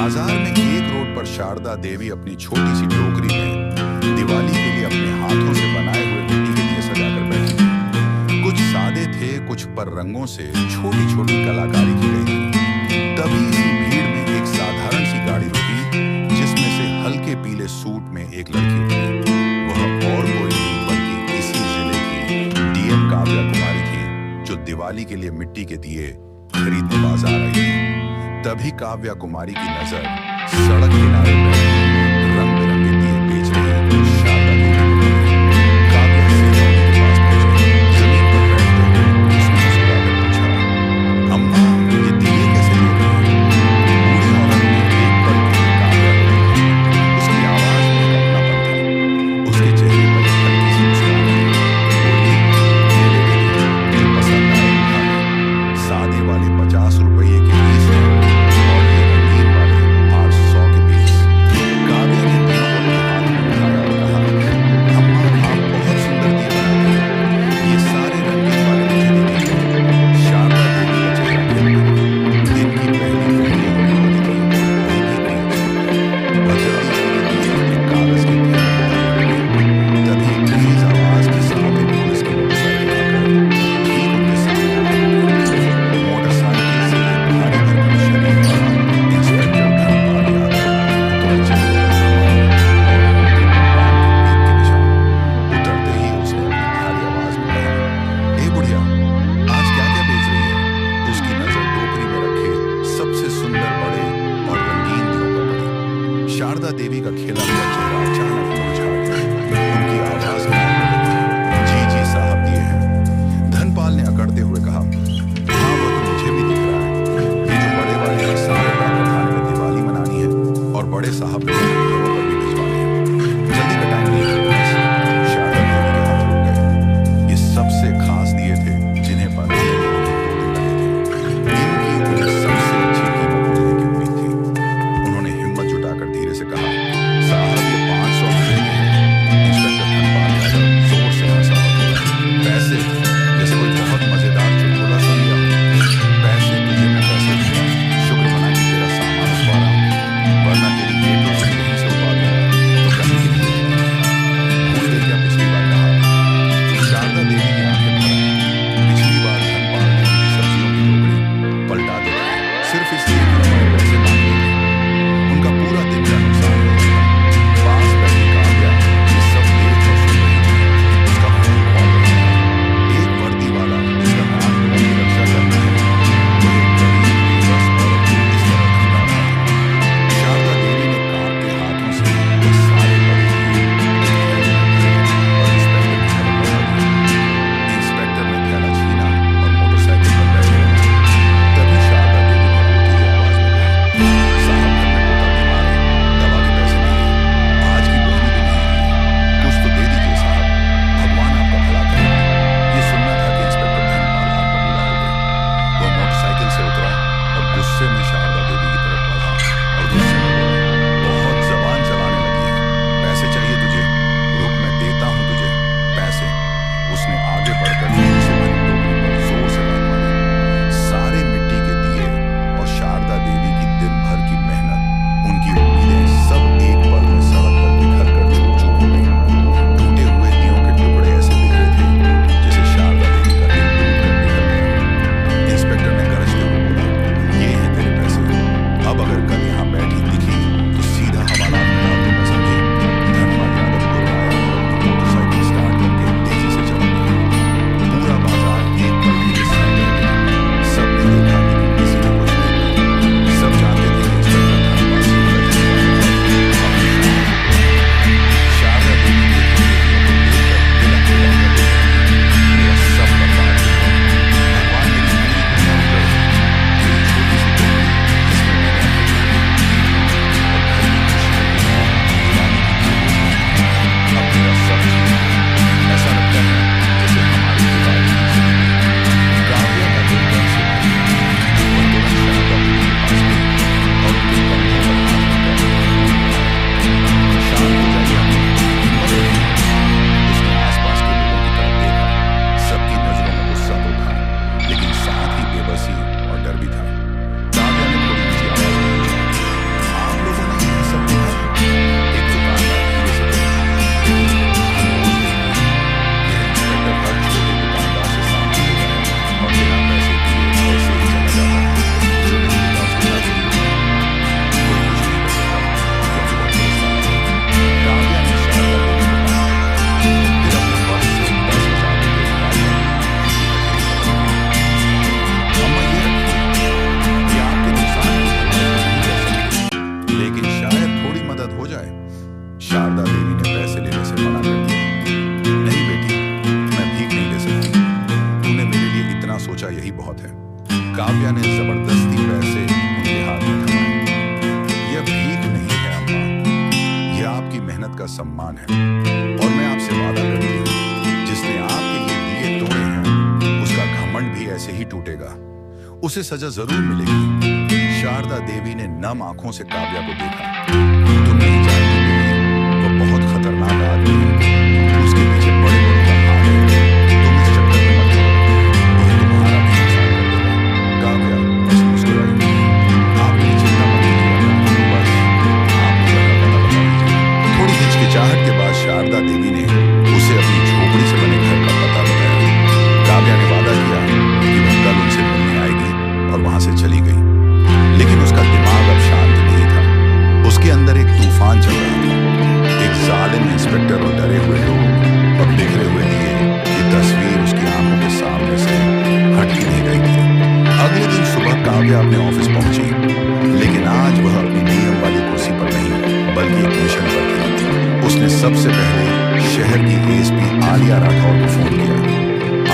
बाजार में एक रोड पर शारदा देवी अपनी छोटी सी टोकरी में दिवाली के लिए अपने हाथों से बनाए हुए मिट्टी के दिए सजाकर बैठी थी। कुछ सादे थे, कुछ पर रंगों से छोटी छोटी कलाकारी की गई थी। तभी इसी भीड़ में एक साधारण सी गाड़ी रुकी, जिसमें से हल्के पीले सूट में एक लड़की उतरी। वह और कोई नहीं बल्कि इसी जिले की डीएम काव्या कुमारी थी, जो दिवाली के लिए मिट्टी के दिए खरीदने बाजार आई थी। तभी काव्या कुमारी की नजर सड़क किनारे पर रंग बिरंगे दिए बेच रही शारदा देवी को पड़ी। काव्या सीधे उनके पास पहुंची। जमीन पर बैठते हुए उसने मुस्कुराकर पूछा, अम्मा, ये दिए कैसे ले रही हैं? बूढ़ी औरत ने एक पल के लिए काव्या को देखा। उसकी आवाज में एक अपनापन था। उसके चेहरे पर एक हल्की सी मुस्कान थी। बोली, ये ले बेटी, जो पसंद आए उठा ले। सादे वाले 50 रुपये के 20 हैं और ये रंगीन वाले 800 के 20। काव्या ने तीनों को अपने हाथ में उठाया और कहा, अम्मा, आप बहुत सुंदर दिए बनाती हैं। ये सारे रंगीन वाले मुझे दे दीजिए। शारदा देवी का चेहरा खिल गया। दिन की पहली पहली होने वाली थी, वो भी इतनी अच्छी। और जल्दी जल्दी दिए एक कागज के थैले में डालने लगी। तभी एक तेज आवाज के साथ एक पुलिस की मोटरसाइकिल आकर ठीक उनके सामने आ गई। मोटरसाइकिल से एक भारी भरकम शरीर वाला इंस्पेक्टर धनपाल यादव तो चले और उनके बाल के पीक के निशान। उतरते ही उसने अपनी भारी आवाज में कहा, ए बुढ़िया, आज क्या क्या बेच रही है? उसकी नजर टोकरी में रखे सबसे सुंदर बड़े और रंगीन दियों पर पड़ी। शारदा देवी का खिला हुआ चेहरा अचानक मुरझा गया। उनकी आवाज कांपने लगी, जी जी साहब दिए हैं। धनपाल ने अकड़ते हुए कहा, हाँ वो तो मुझे भी दिख रहा है। ये जो बड़े वाले हैं, सारे डॉक्टर खाने में दिवाली मनानी है और बड़े साहब ने घरों पर भी भिजवाने हैं। जल्दी का टाइम नहीं है। शारदा देवी के हाथ रुक गए। ये सबसे खास दिए थे, जिन्हें पाने के लिए उन्हें 2 दिन लगे थे। इनकी उन्हें सबसे अच्छी कीमत मिलने की उम्मीद थी। उन्होंने हिम्मत जुटाकर धीरे से कहा, साहब ये 500 रुपए के हैं। इंस्पेक्टर धनपाल यादव जोर से हंसा और बोला, पैसे? जैसे कोई बहुत मजेदार चुटकुला सुन लिया। पैसे तुझे मैं पैसे दूंगा, शुक्र मना कि तेरा सामान उठवा रहा हूं, वरना तेरी ये टोकरी इज्जत का सम्मान है। और मैं आपसे वादा करती हूँ, जिसने आपके ये दिए तोड़े हैं, उसका घमंड भी ऐसे ही टूटेगा। उसे सजा जरूर मिलेगी। शारदा देवी ने नम आंखों से काव्या को देखा। तुम नहीं जानती बेटी, वो बहुत खतरनाक आदमी है। उसके पीछे बड़े बड़ों का हाथ है। तुम इस चक्कर में मत पड़ो, ये तुम्हारा भी नुकसान कर देगा। काव्या बस मुस्कुराई। आपने चिंता मत कीजिए, बस आप मुझे अपना पता बता दीजिए। थोड़ी हिचकिचाहट के बाद शारदा देवी ने उसे अपनी झोपड़ी से बने घर का पता बताया। काव्या ने वादा किया कि वह कल उनसे मिलने आएगी और वहां से चली गई। लेकिन उसका दिमाग अब शांत नहीं था। उसके अंदर एक तूफान चल रहा था। एक जालिम इंस्पेक्टर और डरे हुए लोग और बिखरे हुए दिए, ये तस्वीर उसकी आंखों के सामने से हट ही नहीं रही थी। अगले दिन सुबह काव्या अपने ऑफिस पहुंची, लेकिन आज वह अपनी नियम वाली कुर्सी पर नहीं, बल्कि एक मिशन पर थी। उसने सबसे पहले शहर की एएसपी आलिया राठौर को फोन किया।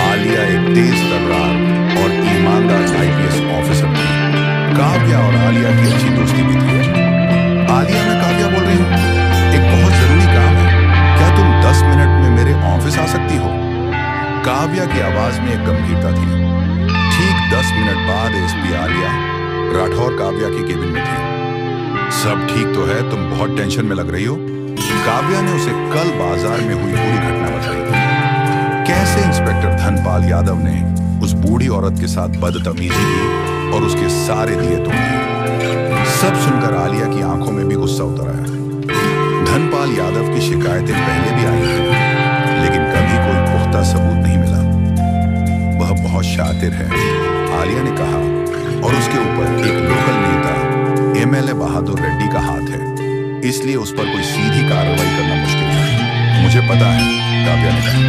आलिया एक तेज तर्रार और ईमानदार आईपीएस ऑफिसर थी। काव्या और आलिया की अच्छी दोस्ती भी थी। आलिया, मैं काव्या बोल रही हूँ, एक बहुत जरूरी काम है। क्या तुम 10 मिनट में मेरे ऑफिस आ सकती हो? काव्या की आवाज में एक गंभीरता थी। ठीक 10 मिनट बाद एसपी आलिया राठौर काव्या की केबिन में थी। सब ठीक तो है? तुम बहुत टेंशन में लग रही हो। काव्या ने उसे कल बाजार में हुई पूरी घटना बताई थी। कैसे इंस्पेक्टर धनपाल यादव ने उस बूढ़ी औरत के साथ बदतमीजी की और उसके सारे दिए तोड़ दिए। सब सुनकर आलिया की आंखों में भी गुस्सा उतर आया। धनपाल यादव की शिकायतें पहले भी आई हैं, लेकिन कभी कोई पुख्ता सबूत नहीं मिला। वह बहुत शातिर है, आलिया ने कहा, और उसके ऊपर एक लोकल नेता एमएलए बहादुर रेड्डी का हाथ है, इसलिए उस पर कोई सीधी कार्रवाई करना मुश्किल है। मुझे पता है, काव्या ने कहा,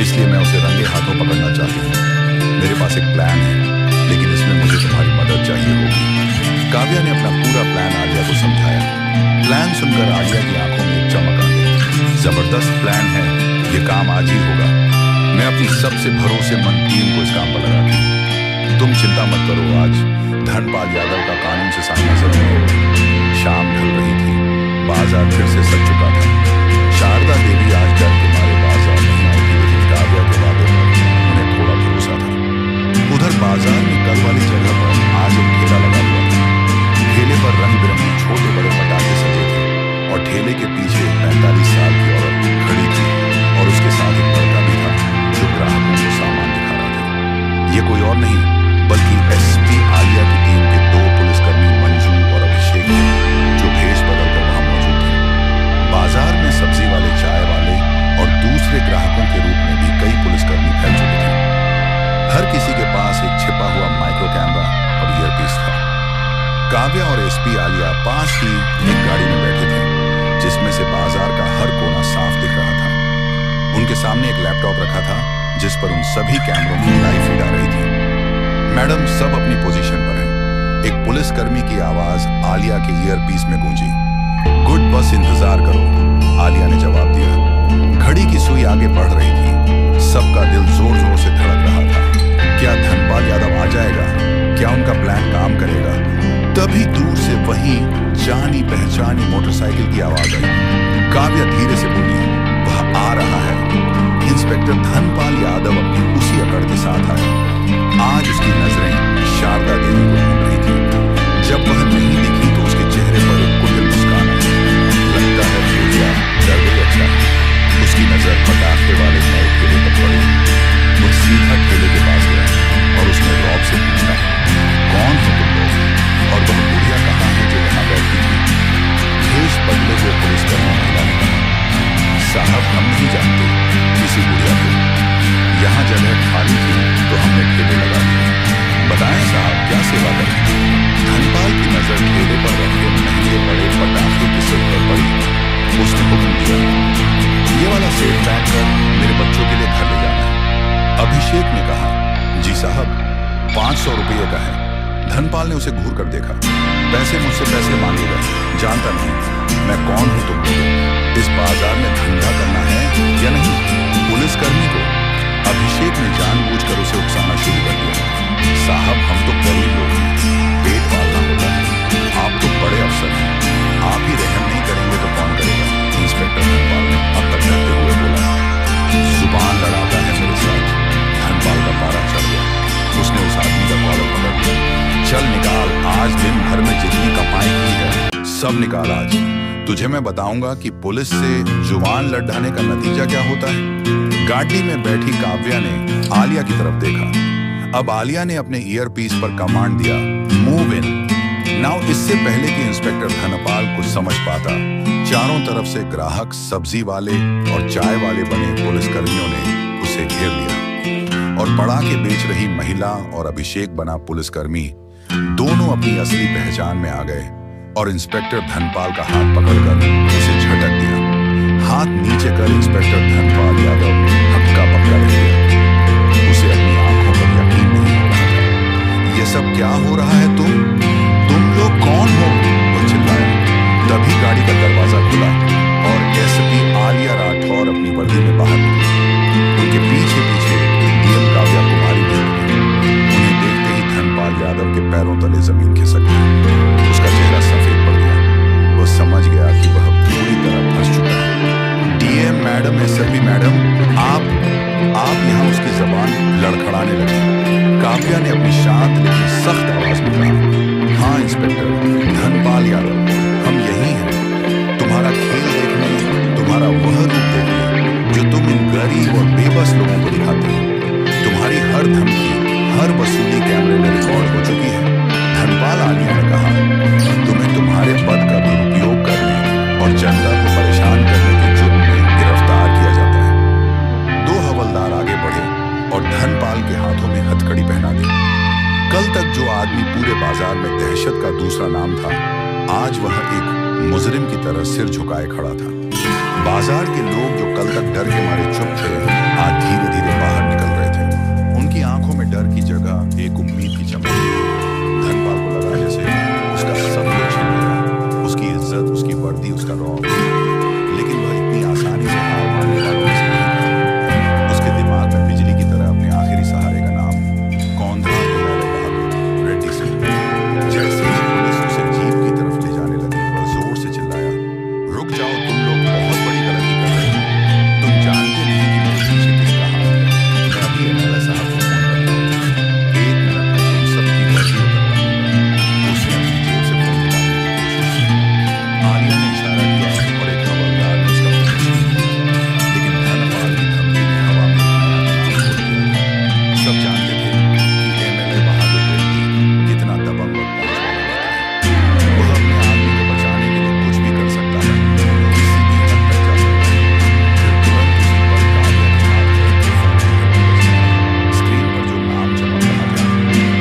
इसलिए मैं उसे रंगे हाथों पकड़ना चाहती हूँ। मेरे पास एक प्लान है, लेकिन इसमें मुझे तुम्हारी मदद चाहिए होगी। काव्या ने अपना पूरा प्लान आलिया को समझाया। प्लान सुनकर आलिया की आंखों में एक चमक आ गई। जबरदस्त प्लान है, ये काम आज ही होगा। मैं अपनी सबसे भरोसेमंद टीम को इस काम पर लगाती हूँ। तुम चिंता मत करो, आज धनपाल यादव का कानून से सामना जरूर होगा। शाम ढल रही थी, बाजार फिर से सज चुका था। शारदा देवी आज डर के मारे बाजार नहीं आई थी, लेकिन काव्या के वादे पर उन्हें थोड़ा भरोसा था। उधर बाजार में कल वाली जगह पर आज एक ठेला लगा हुआ था। ठेले पर रंग बिरंगे छोटे बड़े पटाखे सजे थे और ठेले के पीछे 45 साल की औरत खड़ी थी और उसके साथ एक लड़का भी था जो ग्राहकों को सामान दिखा रहा था। ये कोई और नहीं बल्कि एसपी आलिया की टीम के 2 पुलिसकर्मी मंजू और अभिषेक थे, जो भेष बदलकर वहां मौजूद थे। बाजार में सब्जी वाले, चाय वाले और दूसरे ग्राहकों के रूप में भी कई पुलिसकर्मी फैल चुके थे। हर किसी के पास एक छिपा हुआ माइक्रो कैमरा और ईयरपीस था। काव्या और एसपी आलिया पास ही एक गाड़ी में बैठे थे, जिसमें से बाजार का हर कोना साफ दिख रहा था। उनके सामने एक लैपटॉप रखा था, जिस पर उन सभी कैमरों की लाइव फीड आ रही थी। मैडम, सब अपनी पोजीशन पर हैं। एक पुलिसकर्मी की आवाज आलिया के ईयरपीस में गूंजी। गुड, बस इंतजार करो, आलिया ने जवाब दिया। घड़ी की सुई आगे बढ़ रही थी। सबका दिल जोर जोर से धड़क रहा था। क्या धनपाल यादव आ जाएगा? क्या उनका प्लान काम करेगा? तभी दूर से वही जानी पहचानी मोटरसाइकिल की आवाज आई। काव्या धीरे से बोली, वह आ रहा है। इंस्पेक्टर धनपाल यादव अपनी उसी अकड़ के साथ आए। आज उसकी नजरें शारदा देवी को ढूंढ रही थी। जब वह नहीं दिखी तो उसके चेहरे पर एक कुटिल मुस्कान आई। लगता है पूजा डर गई। अच्छा, उसकी नजर पटाखे वाले नए ठेले पर पड़ी। वह सीधा ठेले के पास गया और उसने रौब से पूछा, कौन हो तुम लोग? और वह बुढ़िया कहाँ है जो यहाँ बैठी थी? भेष बदले हुए पुलिसकर्मी महिला ने कहा, साहब, हम नहीं जानते किसी बुढ़िया को। यहाँ जगह खाली थी तो हमने ठेले लगा दिया। बताएं साहब, क्या सेवा करें? धनपाल की नजर ठेले पर रखे महंगे बड़े पटाखे की सिर पर पड़ी। उसने हुक्म दिया, ये वाला सेट पैक कर मेरे बच्चों के लिए घर ले जाना है। अभिषेक ने कहा, जी साहब, 500 रुपये का है। धनपाल ने उसे घूर कर देखा। पैसे मुझसे पैसे मांगेगा, जानता नहीं मैं कौन हूं तुम लोग। इस बाजार में धंधा करना है या नहीं? पुलिसकर्मी को अभिषेक ने जानबूझकर उसे उकसाना शुरू कर दिया। साहब, हम तो गरीब लोग हैं, पेट पालना होता है। आप तो बड़े अफसर हैं, आप ही रहम नहीं करेंगे तो कौन करेगा? इंस्पेक्टर सब निकाल आज। तुझे मैं बताऊंगा कि पुलिस से जुबान लड़ाने का नतीजा क्या होता है। गाड़ी में बैठी काव्या ने आलिया की तरफ देखा। अब आलिया ने अपने ईयरपीस पर कमांड दिया, मूव इन नाउ। इससे पहले कि इंस्पेक्टर धनपाल कुछ समझ पाता, चारों तरफ से ग्राहक, सब्जी वाले और चाय वाले बने पुलिसकर्मियों ने उसे घेर लिया और पड़ाके बेच रही महिला और अभिषेक बना पुलिसकर्मी दोनों अपनी असली पहचान में आ गए और इंस्पेक्टर धनपाल का हाथ पकड़कर उसे झटक दिया। हाथ नीचे कर इंस्पेक्टर धनपाल यादव हक्का बक्का रह गया। उसे अपनी आंखों पर यकीन नहीं हो रहा था। ये सब क्या हो रहा है? तुम लोग कौन हो? वो चिल्लाया। तभी गाड़ी का दरवाजा खुला और एसपी आलिया राठौर अपनी वर्दी में बाहर निकली। उनके पीछे पीछे डीएम काव्या कुमारी भी निकली। उन्हें देखते ही धनपाल यादव के पैरों तले जमीन खिसक गई। उसका चेहरा सफेद पड़ गया। वो समझ गया कि वह पूरी तरह फंस चुका है। डीएम मैडम, एसपी मैडम, आप यहाँ उसकी जबान लड़खड़ाने लगी। काव्या ने अपनी शांत लेकिन सख्त आवाज में कहा, हाँ इंस्पेक्टर धनपाल यादव, हम यही हैं। तुम्हारा खेल देखने, तुम्हारा वह रूप देखने जो तुम इन गरीब और बेबस लोगों को दिखाते हो। तुम्हारी हर धमकी, हर वसूली कैमरे में रिकॉर्ड हो चुकी है। धनपाल आलिया ने कहा, तुम्हें तुम्हारे पद का दुरुपयोग करने और जनता को परेशान करने के जुर्म में गिरफ्तार किया जाता है। दो हवलदार आगे बढ़े और धनपाल के हाथों में हथकड़ी पहना दी। कल तक जो आदमी पूरे बाजार में दहशत का दूसरा नाम था, आज वह एक मुजरिम की तरह सिर झुकाए खड़ा था। बाजार के लोग जो कल तक डर के मारे चुप थे, आज धीरे धीरे बाहर निकल रहे थे। उनकी आंखों में डर की जगह एक उम्मीद की चमक थी। धनपाल को लगा जैसे उसका सब कुछ छिन गया, उसकी इज्जत, उसकी वर्दी, उसका रौब। लेकिन वह इतनी आसानी से हार मानने वालों में से नहीं था। उसके दिमाग में बिजली की तरह अपने आखिरी सहारे का नाम कौन था? रेड्डी सिंह। जैसे ही पुलिस उसे जीप की तरफ ले जाने लगी, वह जोर से चिल्लाया, रुक जाओ, तुम लोग बहुत बड़ी गलती कर रहे हो। तुम जानते नहीं कि मेरे पीछे किसका हाथ है। मैं अभी एमएलए साहब को फोन करता हूँ। 1 मिनट में तुम सबकी वर्दी उतरवा दूंगा। उसने अपनी जेब से फोन निकालने की कोशिश की। आलिया ने इशारा किया और एक हवलदार ने उसका फोन छीन लिया। लेकिन धनपाल की धमकी ने हवा में खोल दिया। सब जानते थे कि एमएलए बहादुर रेड्डी कितना दबंग और पहुंच वाला रहता है। वह अपने आदमी को बचाने के लिए कुछ भी कर सकता है, किसी भी हद तक जा सकता है। फिर तुरंत उसी पल काव्या के हाथ में एक फोन की घंटी बजी। स्क्रीन पर जो नाम चमक रहा था,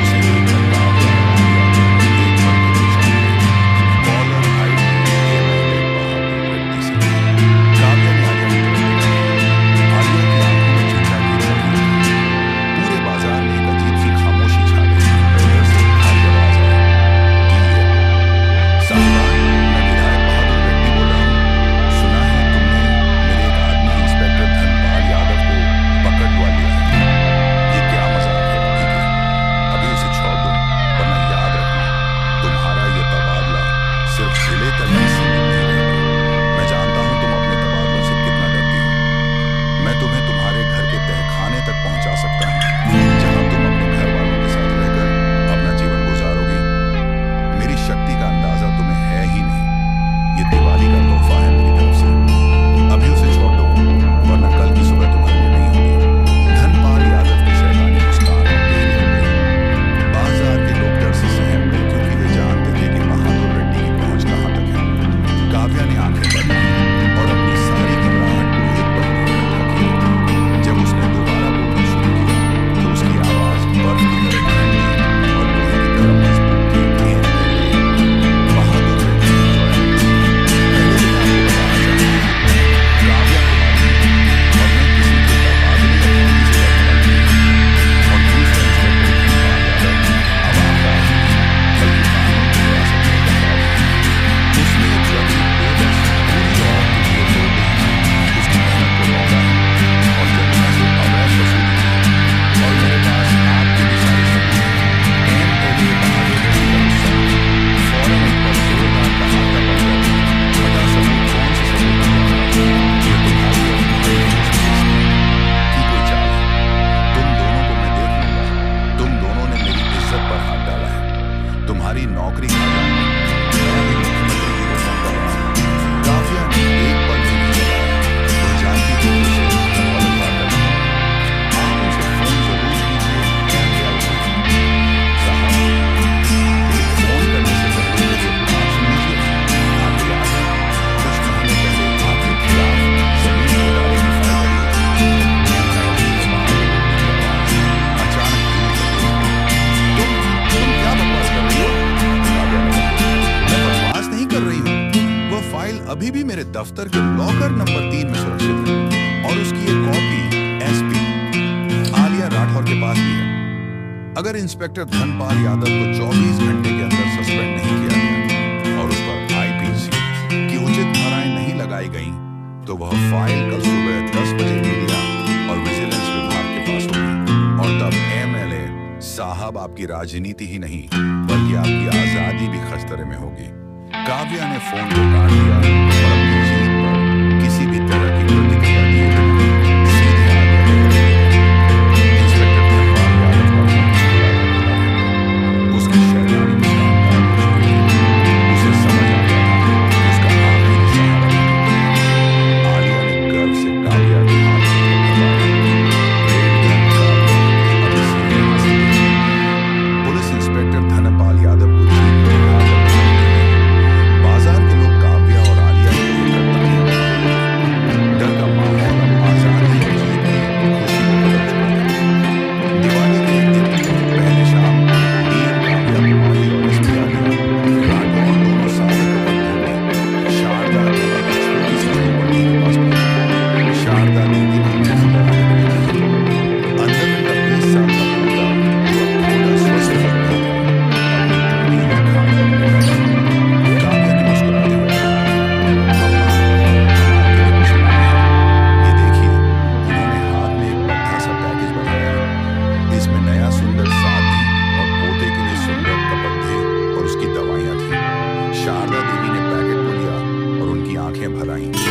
उसे देखकर काव्या और आलिया एक पल के लिए चौंक गई। कॉलर आईडी एमएलए बहादुर रेड्डी सिंह। काव्या ने आलिया की तरफ देखा। आलिया की आंखों में चिंता की लकीर थी। पूरे बाजार में एक अजीब सी खामोशी छा गई। उधर से भारी आवाज आई, साहिबा, मैं विधायक बहादुर रेड्डी बोल रहा हूँ। सुना है तुमने मेरे एक आदमी इंस्पेक्टर धनपाल यादव को पकड़वा लिया है। ये क्या मजाक है रड्डी के? अभी उसे छोड़ दो, वरना याद रखना, तुम्हारा ये तबादला सिर्फ जिले तक ही सीमित नहीं रहेगा। मैं जानता हूँ तुम अपने तबादलों से कितना डरती हो। मैं तुम्हें तुम्हारे घर के तहखाने तक पहुंचा सकता हूँ, जहां तुम अपने घर वालों के साथ रहकर अपना जीवन गुजारोगी। मेरी शक्ति का अंदाजा तुम्हें है ही नहीं। ये दिवाली का तोहफा है मेरी तरफ से। अभी उसे छोड़ दो, वरना कल की सुबह तुम घर में नहीं होगी। धनपाल यादव की शैतानी मुस्कान और बेली हो गई। बाजार के लोग डर से सहम गए, क्योंकि वे जानते थे कि बहादुर रेड्डी की पहुंच कहां तक है। अभी भी मेरे दफ्तर के लॉकर नंबर 3 में सुरक्षित है और उसकी एक कॉपी एसपी आलिया राठौर के पास भी है। अगर इंस्पेक्टर धनपाल यादव को 24 घंटे के अंदर सस्पेंड नहीं किया गया और उस पर आईपीसी की उचित धाराएं नहीं लगाई गई तो वह फाइल कल सुबह 10 बजे मीडिया और विजिलेंस विभाग के पास होगी और तब एमएलए साहब आपकी राजनीति ही नहीं बल्कि आपकी आजादी भी खतरे में होगी। काव्या ने फोन को काट दिया और अपनी जीत पर किसी भी तरह की प्रतिक्रिया दिए बिना सीधे आगे बढ़ गई। इंस्पेक्टर धनपाल यादव का फोन खुला था। उसकी शैतानी मुस्कान गायब हो चुकी थी। उसे समझ आ गया था कि उसका आखिरी सहारा है। आलिया ने गर्व से काव्या के हाथ में पुलिस इंस्पेक्टर धनपाल यादव को जीत पर उठा कर बाजार के लोग काव्या और आलिया को लेकर तालियां बजा रहे थे। डर का माहौल अब आजादी और जीत की खुशी में बदल चुका था। दिवाली के एक दिन पहले शाम डीएम काव्या कुमारी और एसपी आलिया राठौर दोनों सारे कपड़े में शारदा देवी की छोटी सी झोपड़ी के पास पहुंचे। शारदा देवी ने उन्हें अंदर आने के लिए कहा। अंदर उनका 20 साल का पोता जो अब थोड़ा स्वस्थ लग रहा था अपनी टोकरी में खाना रखने लगा। काव्या ने मुस्कुराते हुए कहा, "अम्मा, हम आपके लिए कुछ लाए हैं। ये देखिए।" उन्होंने हाथ में एक बड़ा सा पैकेज बढ़ाया। इसमें नया सुंदर साथी और पोते के लिए सुंदर कपड़े और उसकी दवाइयां थी। शारदा देवी ने पैकेट को लिया और उनकी आंखें भर आईं।